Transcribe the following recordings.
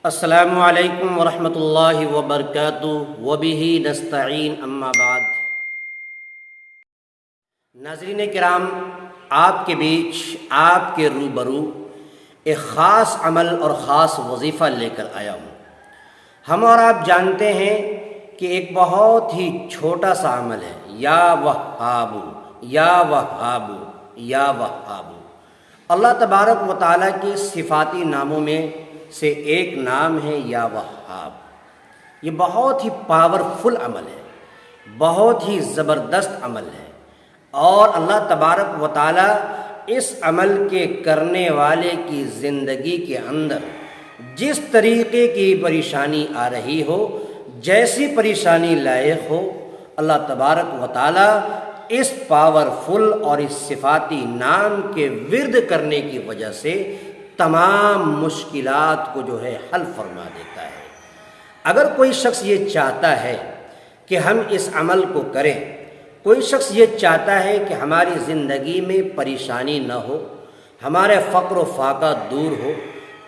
السلام علیکم ورحمۃ اللہ وبرکاتہ وبہ نستعین اما بعد۔ ناظرین کرام، آپ کے بیچ، آپ کے روبرو ایک خاص عمل اور خاص وظیفہ لے کر آیا ہوں۔ ہم اور آپ جانتے ہیں کہ ایک بہت ہی چھوٹا سا عمل ہے، یا وہاب یا وہاب یا وہاب۔ اللہ تبارک و تعالیٰ کے صفاتی ناموں میں سے ایک نام ہے یا وہاب۔ یہ بہت ہی پاورفل عمل ہے، بہت ہی زبردست عمل ہے، اور اللہ تبارک و تعالیٰ اس عمل کے کرنے والے کی زندگی کے اندر جس طریقے کی پریشانی آ رہی ہو، جیسی پریشانی لائق ہو، اللہ تبارک و تعالیٰ اس پاورفل اور اس صفاتی نام کے ورد کرنے کی وجہ سے تمام مشکلات کو جو ہے حل فرما دیتا ہے۔ اگر کوئی شخص یہ چاہتا ہے کہ ہم اس عمل کو کریں، کوئی شخص یہ چاہتا ہے کہ ہماری زندگی میں پریشانی نہ ہو، ہمارے فقر و فاقہ دور ہو،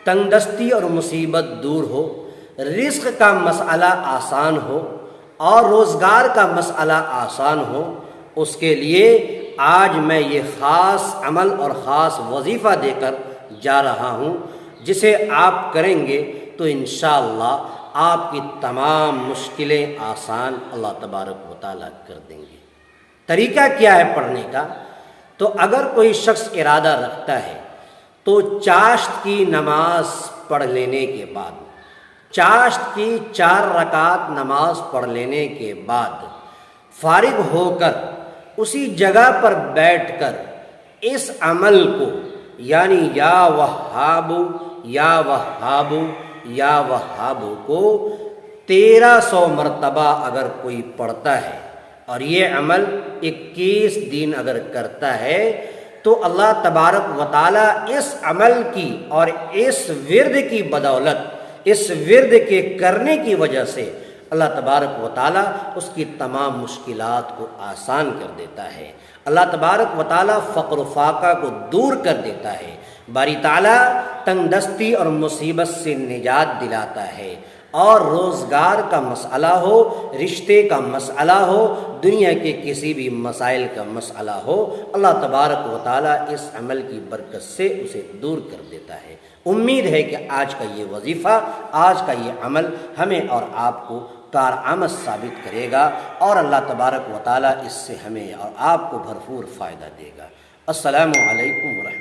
تنگ دستی اور مصیبت دور ہو، رزق کا مسئلہ آسان ہو اور روزگار کا مسئلہ آسان ہو، اس کے لیے آج میں یہ خاص عمل اور خاص وظیفہ دے کر جا رہا ہوں، جسے آپ کریں گے تو انشاءاللہ آپ کی تمام مشکلیں آسان اللہ تبارک و تعالیٰ کر دیں گے۔ طریقہ کیا ہے پڑھنے کا؟ تو اگر کوئی شخص ارادہ رکھتا ہے تو چاشت کی نماز پڑھ لینے کے بعد، چاشت کی 4 رکعت نماز پڑھ لینے کے بعد فارغ ہو کر اسی جگہ پر بیٹھ کر اس عمل کو، یعنی یا وہاب یا وہاب یا وہاب کو 1300 مرتبہ اگر کوئی پڑھتا ہے اور یہ عمل 21 دن اگر کرتا ہے تو اللہ تبارک و تعالیٰ اس عمل کی اور اس ورد کی بدولت، اس ورد کے کرنے کی وجہ سے اللہ تبارک و تعالیٰ اس کی تمام مشکلات کو آسان کر دیتا ہے۔ اللہ تبارک و تعالیٰ فقر و فاقہ کو دور کر دیتا ہے، باری تعالیٰ تنگ دستی اور مصیبت سے نجات دلاتا ہے، اور روزگار کا مسئلہ ہو، رشتے کا مسئلہ ہو، دنیا کے کسی بھی مسائل کا مسئلہ ہو، اللہ تبارک و تعالیٰ اس عمل کی برکت سے اسے دور کر دیتا ہے۔ امید ہے کہ آج کا یہ وظیفہ، آج کا یہ عمل ہمیں اور آپ کو کارآمد ثابت کرے گا، اور اللہ تبارک و تعالیٰ اس سے ہمیں اور آپ کو بھرپور فائدہ دے گا۔ السلام علیکم ورحمۃ اللہ۔